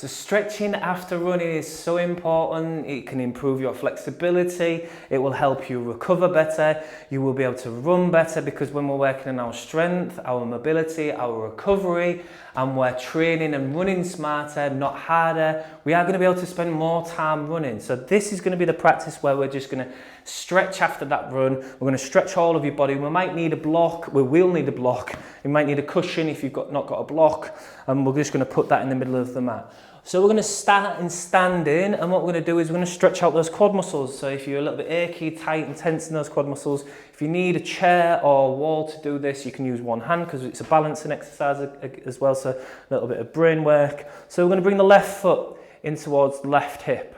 So stretching after running is so important. It can improve your flexibility. It will help you recover better. You will be able to run better because when we're working on our strength, our mobility, our recovery, and we're training and running smarter, not harder, we are going to be able to spend more time running. So this is going to be the practice where we're just going to stretch after that run. We're going to stretch all of your body. We might need a block. We will need a block. You might need a cushion if you've not got a block. And we're just going to put that in the middle of the mat. So we're going to start in standing, and what we're going to do is we're going to stretch out those quad muscles. So if you're a little bit achy, tight and tense in those quad muscles, if you need a chair or wall to do this, you can use one hand because it's a balancing exercise as well, so a little bit of brain work. So we're going to bring the left foot in towards the left hip.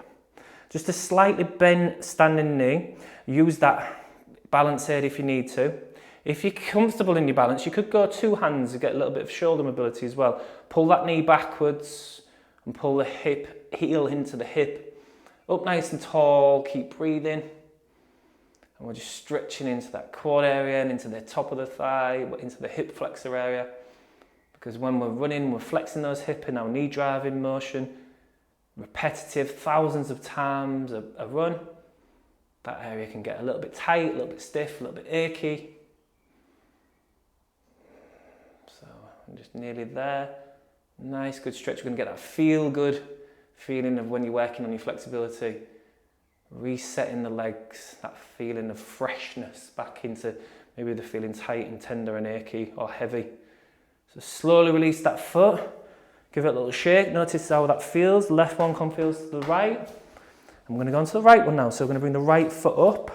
Just a slightly bent standing knee. Use that balance aid if you need to. If you're comfortable in your balance, you could go two hands and get a little bit of shoulder mobility as well. Pull that knee backwards and pull the heel into the hip. Up nice and tall, keep breathing. And we're just stretching into that quad area and into the top of the thigh, into the hip flexor area. Because when we're running, we're flexing those hip in our knee driving motion. Repetitive, thousands of times a run. That area can get a little bit tight, a little bit stiff, a little bit achy. So I'm just nearly there. Nice, good stretch. We're going to get that feel good feeling of when you're working on your flexibility. Resetting the legs, that feeling of freshness back into maybe the feeling tight and tender and achy or heavy. So slowly release that foot. Give it a little shake. Notice how that feels. The left one feels to the right. I'm going to go on to the right one now. So we're going to bring the right foot up.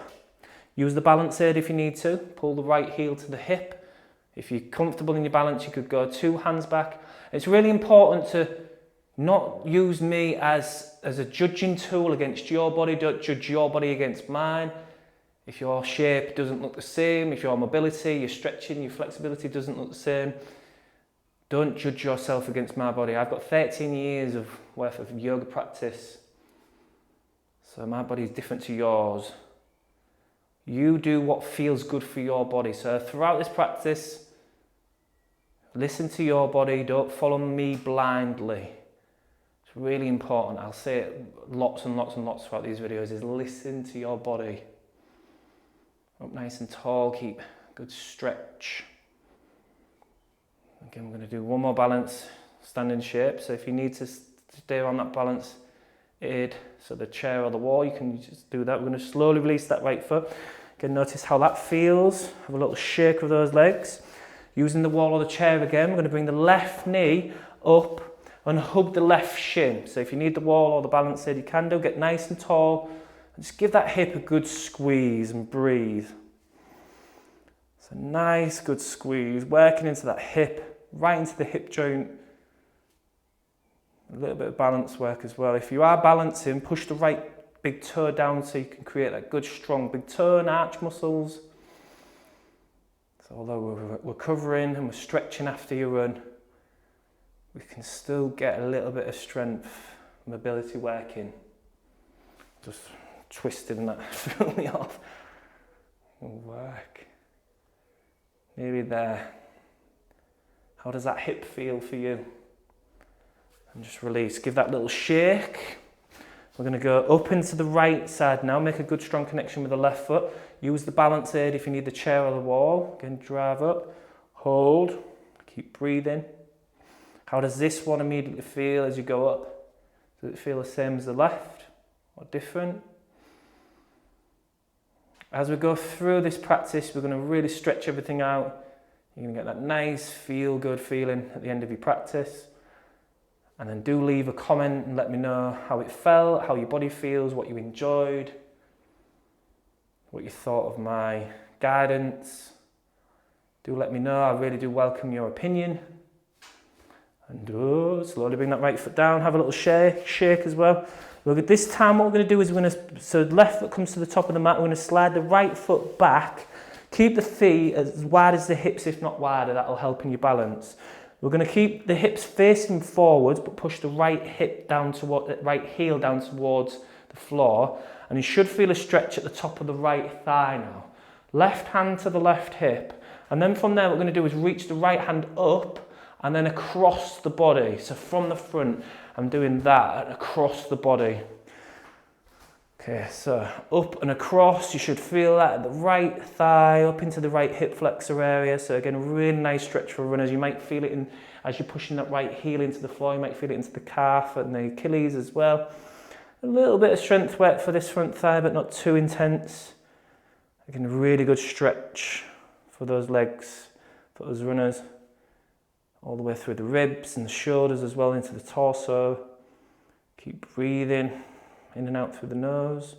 Use the balance aid if you need to. Pull the right heel to the hip. If you're comfortable in your balance, you could go two hands back. It's really important to not use me as a judging tool against your body. Don't judge your body against mine. If your shape doesn't look the same, if your mobility, your stretching, your flexibility doesn't look the same, don't judge yourself against my body. I've got 13 years worth of yoga practice. So my body is different to yours. You do what feels good for your body. So throughout this practice, listen to your body. Don't follow me blindly. It's really important. I'll say it lots and lots and lots throughout these videos, is listen to your body. Up nice and tall, keep good stretch. Again, we're going to do one more balance, standing shape. So if you need to stay on that balance aid, so the chair or the wall, you can just do that. We're going to slowly release that right foot. Again, notice how that feels. Have a little shake of those legs. Using the wall or the chair again, we're going to bring the left knee up and hug the left shin. So if you need the wall or the balance aid, you can do. Get nice and tall. And just give that hip a good squeeze and breathe. So nice, good squeeze. Working into that hip, right into the hip joint. A little bit of balance work as well. If you are balancing, push the right big toe down so you can create that good, strong big toe and arch muscles. So although we're covering and we're stretching after your run, we can still get a little bit of strength, mobility working. Just twisting that threw me off. Work. Nearly there. How does that hip feel for you? And just release. Give that little shake. We're going to go up into the right side now. Make a good strong connection with the left foot. Use the balance aid if you need the chair or the wall. Again, drive up. Hold. Keep breathing. How does this one immediately feel as you go up? Does it feel the same as the left or different? As we go through this practice, we're going to really stretch everything out. You're going to get that nice, feel-good feeling at the end of your practice. And then do leave a comment and let me know how it felt, how your body feels, what you enjoyed, what you thought of my guidance. Do let me know. I really do welcome your opinion. And slowly bring that right foot down. Have a little shake as well. Look, at this time what we're going to do is so the left foot comes to the top of the mat. We're going to slide the right foot back. Keep the feet as wide as the hips, if not wider. That'll help in your balance. We're going to keep the hips facing forwards, but push the right hip down toward the right heel down towards the floor. And you should feel a stretch at the top of the right thigh now. Left hand to the left hip. And then from there, what we're going to do is reach the right hand up and then across the body. So from the front, I'm doing that and across the body. Okay, so up and across, you should feel that at the right thigh, up into the right hip flexor area. So again, a really nice stretch for runners. You might feel it as you're pushing that right heel into the floor, you might feel it into the calf and the Achilles as well. A little bit of strength work for this front thigh, but not too intense. Again, a really good stretch for those legs, for those runners. All the way through the ribs and the shoulders as well, into the torso. Keep breathing in and out through the nose.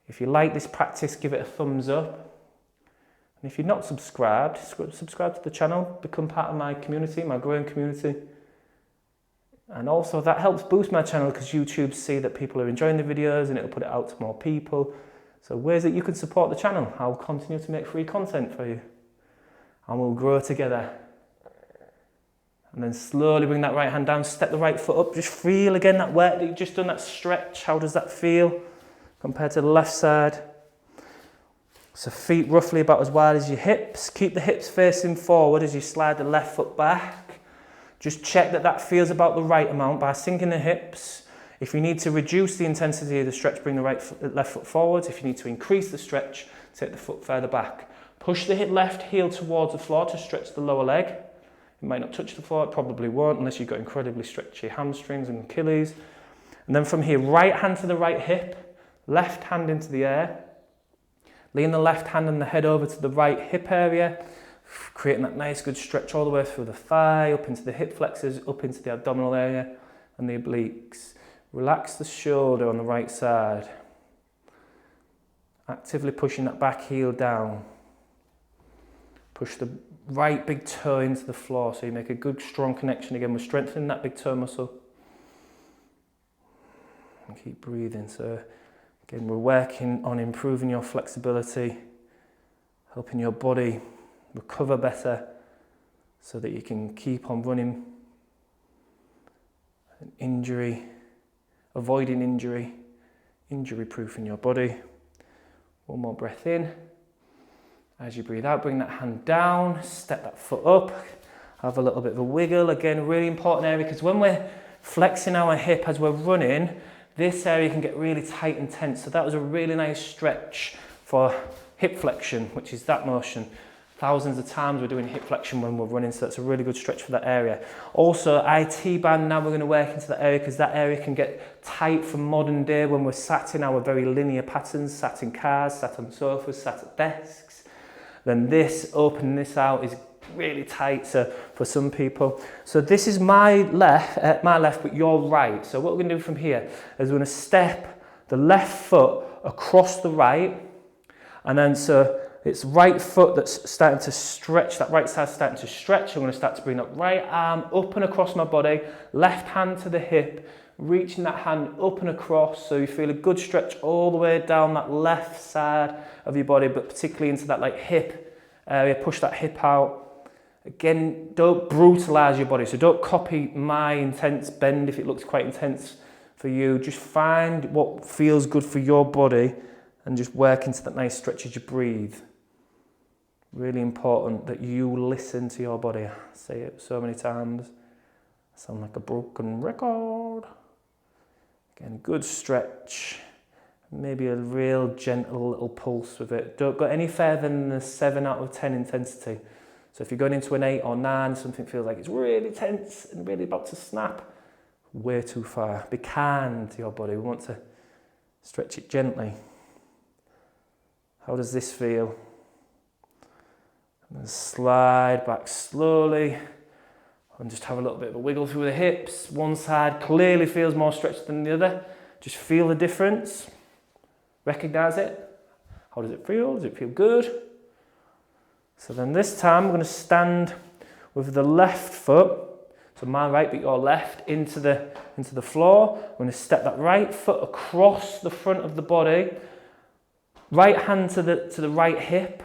If you like this practice, give it a thumbs up. And if you're not subscribed, subscribe to the channel, become part of my community, my growing community. And also that helps boost my channel because YouTube see that people are enjoying the videos and it'll put it out to more people. So ways that you can support the channel. I'll continue to make free content for you. And we'll grow together. And then slowly bring that right hand down, step the right foot up. Just feel again that work that you've just done, that stretch. How does that feel compared to the left side? So feet roughly about as wide as your hips. Keep the hips facing forward as you slide the left foot back. Just check that that feels about the right amount by sinking the hips. If you need to reduce the intensity of the stretch, bring the left foot forward. If you need to increase the stretch, take the foot further back. Push the left heel towards the floor to stretch the lower leg. It might not touch the floor, it probably won't unless you've got incredibly stretchy hamstrings and Achilles. And then from here, right hand to the right hip, left hand into the air. Lean the left hand and the head over to the right hip area, creating that nice good stretch all the way through the thigh, up into the hip flexors, up into the abdominal area and the obliques. Relax the shoulder on the right side. Actively pushing that back heel down. Push the right big toe into the floor so you make a good strong connection again. We're strengthening that big toe muscle. And keep breathing. So again, we're working on improving your flexibility, helping your body recover better so that you can keep on running. Avoiding injury, injury-proofing your body. One more breath in. As you breathe out, bring that hand down, step that foot up, have a little bit of a wiggle. Again, a really important area because when we're flexing our hip as we're running, this area can get really tight and tense. So that was a really nice stretch for hip flexion, which is that motion. Thousands of times we're doing hip flexion when we're running, so that's a really good stretch for that area. Also, IT band, now we're going to work into that area because that area can get tight from modern day when we're sat in our very linear patterns, sat in cars, sat on sofas, sat at desks. Then this, opening this out is really tight for some people. So this is my left, but your right. So what we're going to do from here is we're going to step the left foot across the right, and then so it's right foot that's starting to stretch, that right side starting to stretch. I'm going to start to bring that right arm up and across my body, left hand to the hip, reaching that hand up and across so you feel a good stretch all the way down that left side of your body, but particularly into that like hip area. Push that hip out. Again, don't brutalize your body, so don't copy my intense bend if it looks quite intense for you. Just find what feels good for your body and just work into that nice stretch as you breathe. Really important that you listen to your body. I say it so many times. I sound like a broken record. Again, good stretch. Maybe a real gentle little pulse with it. Don't go any further than the 7 out of 10 intensity. So if you're going into an 8 or 9, something feels like it's really tense and really about to snap, way too far. Be kind to your body. We want to stretch it gently. How does this feel? And then slide back slowly and just have a little bit of a wiggle through the hips. One side clearly feels more stretched than the other. Just feel the difference. Recognize it. How does it feel? Does it feel good? So then this time we're going to stand with the left foot, so my right but your left, into the floor. We're going to step that right foot across the front of the body, right hand to the right hip,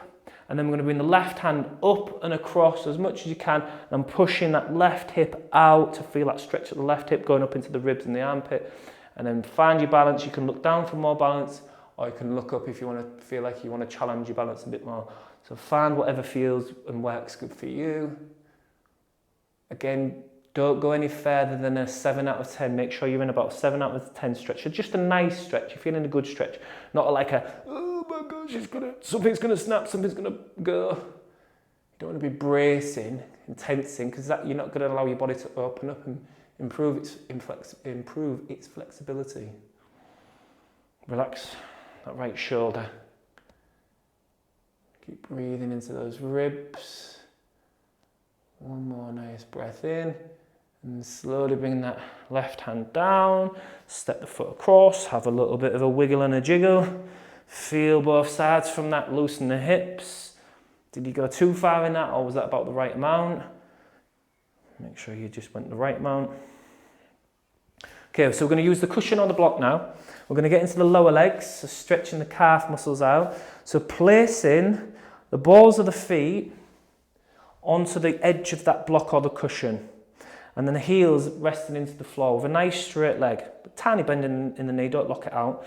and then we're going to bring the left hand up and across as much as you can, and I'm pushing that left hip out to feel that stretch at the left hip going up into the ribs and the armpit. And then find your balance. You can look down for more balance, or you can look up if you want to feel like you want to challenge your balance a bit more. So find whatever feels and works good for you. Again, don't go any further than a 7 out of 10. Make sure you're in about 7 out of 10 stretch. So just a nice stretch. You're feeling a good stretch. Not like a, oh my gosh, something's gonna snap, something's gonna go. You don't want to be bracing and tensing, because you're not going to allow your body to open up and improve its flexibility. Relax that right shoulder. Keep breathing into those ribs. One more nice breath in, and slowly bring that left hand down. Step the foot across, have a little bit of a wiggle and a jiggle. Feel both sides from that, loosen the hips. Did you go too far in that, or was that about the right amount? Make sure you just went the right amount. Okay, so we're going to use the cushion on the block now. We're going to get into the lower legs, so stretching the calf muscles out. So placing the balls of the feet onto the edge of that block or the cushion. And then the heels resting into the floor with a nice straight leg. A tiny bend in the knee, don't lock it out.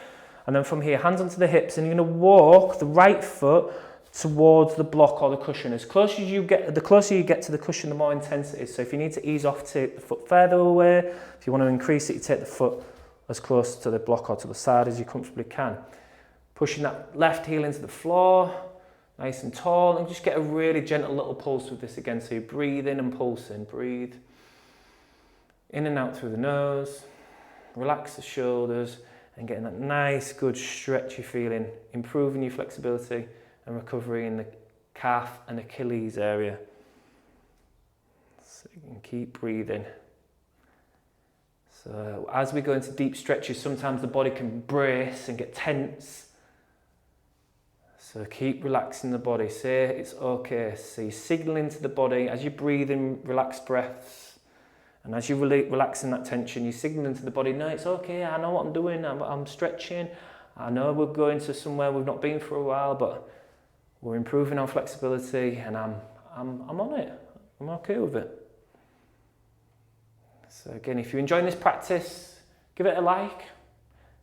And then from here, hands onto the hips, and you're going to walk the right foot towards the block or the cushion. As close as you get, the closer you get to the cushion, the more intense it is. So if you need to ease off, take the foot further away. If you want to increase it, you take the foot as close to the block or to the side as you comfortably can. Pushing that left heel into the floor, nice and tall, and just get a really gentle little pulse with this again. So you breathe in and pulse in, breathe in and out through the nose, relax the shoulders, and getting that nice, good stretchy feeling, improving your flexibility and recovery in the calf and Achilles area. So you can keep breathing. So as we go into deep stretches, sometimes the body can brace and get tense. So keep relaxing the body. Say it's okay. So you're signaling to the body as you breathe in relaxed breaths, and as you relaxing that tension, you're signaling to the body, no, it's okay, I know what I'm doing, I'm stretching. I know we're going to somewhere we've not been for a while, but we're improving our flexibility, and I'm on it. I'm okay with it. So again, if you're enjoying this practice, give it a like.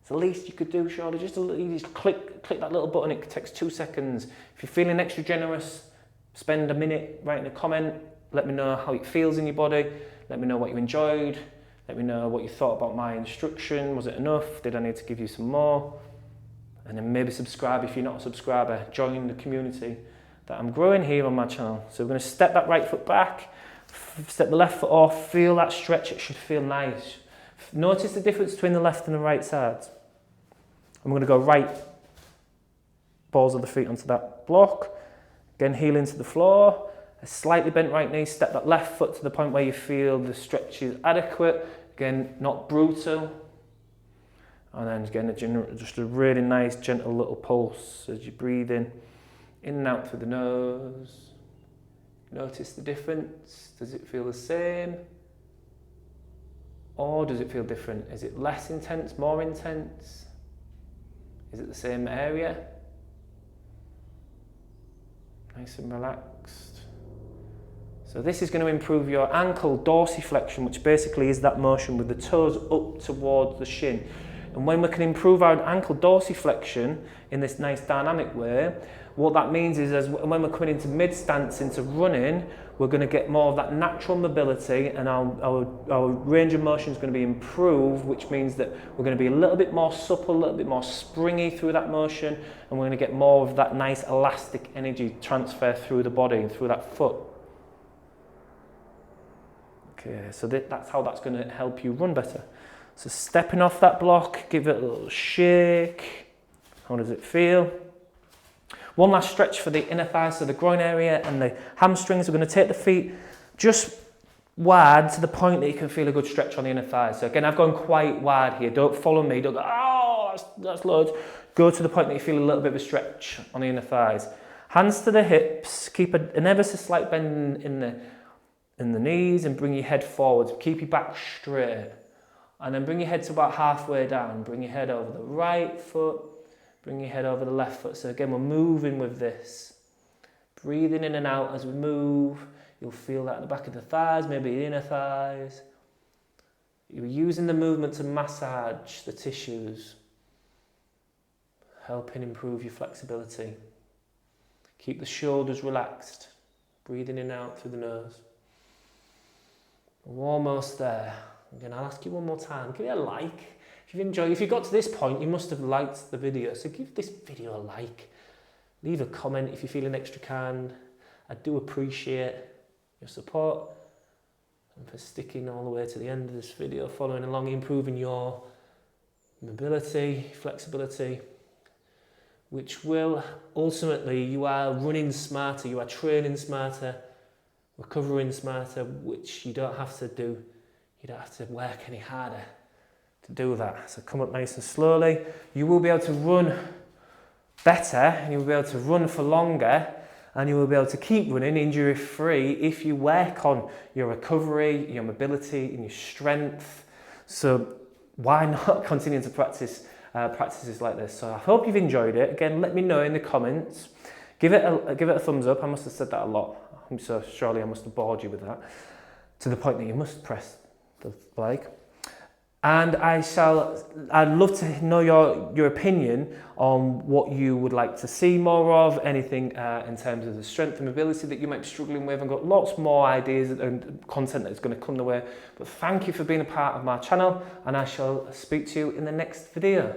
It's the least you could do, surely. Just click that little button. It takes 2 seconds. If you're feeling extra generous, spend a minute writing a comment. Let me know how it feels in your body. Let me know what you enjoyed. Let me know what you thought about my instruction. Was it enough? Did I need to give you some more? And then maybe subscribe if you're not a subscriber. Join the community that I'm growing here on my channel. So we're going to step that right foot back, step the left foot off, feel that stretch. It should feel nice. Notice the difference between the left and the right sides. I'm going to go right balls of the feet onto that block. Again, heel into the floor. A slightly bent right knee. Step that left foot to the point where you feel the stretch is adequate. Again, not brutal. And then again, just a really nice, gentle little pulse as you breathe in and out through the nose. Notice the difference. Does it feel the same? Or does it feel different? Is it less intense, more intense? Is it the same area? Nice and relaxed. So this is going to improve your ankle dorsiflexion, which basically is that motion with the toes up towards the shin. And when we can improve our ankle dorsiflexion in this nice dynamic way, what that means is when we're coming into mid-stance, into running, we're going to get more of that natural mobility, and our range of motion is going to be improved, which means that we're going to be a little bit more supple, a little bit more springy through that motion, and we're going to get more of that nice elastic energy transfer through the body and through that foot. Okay, so that's how that's going to help you run better. So stepping off that block, give it a little shake. How does it feel? One last stretch for the inner thighs, so the groin area and the hamstrings. We're going to take the feet just wide to the point that you can feel a good stretch on the inner thighs. So again, I've gone quite wide here. Don't follow me. Don't go, oh, that's loads. Go to the point that you feel a little bit of a stretch on the inner thighs. Hands to the hips. Keep an ever so slight bend in the knees, and bring your head forwards. Keep your back straight. And then bring your head to about halfway down. Bring your head over the right foot. Bring your head over the left foot. So again, we're moving with this. Breathing in and out as we move. You'll feel that at the back of the thighs, maybe the inner thighs. You're using the movement to massage the tissues, helping improve your flexibility. Keep the shoulders relaxed. Breathing in and out through the nose. We're almost there. Again, I'll ask you one more time. Give it a like. If you've enjoyed, if you got to this point, you must have liked the video. So give this video a like. Leave a comment if you're feeling extra kind. I do appreciate your support and for sticking all the way to the end of this video, following along, improving your mobility, flexibility, which will ultimately, you are running smarter, you are training smarter, recovering smarter, which you don't have to do. You don't have to work any harder to do that. So come up nice and slowly. You will be able to run better, and you will be able to run for longer, and you will be able to keep running injury-free if you work on your recovery, your mobility, and your strength. So why not continue to practice practices like this? So I hope you've enjoyed it. Again, let me know in the comments. Give it a thumbs up. I must have said that a lot. So surely I must have bored you with that, to the point that you must press the like. And I'd love to know your opinion on what you would like to see more of, anything in terms of the strength and mobility that you might be struggling with. I've got lots more ideas and content that's going to come the way. But thank you for being a part of my channel, and I shall speak to you in the next video.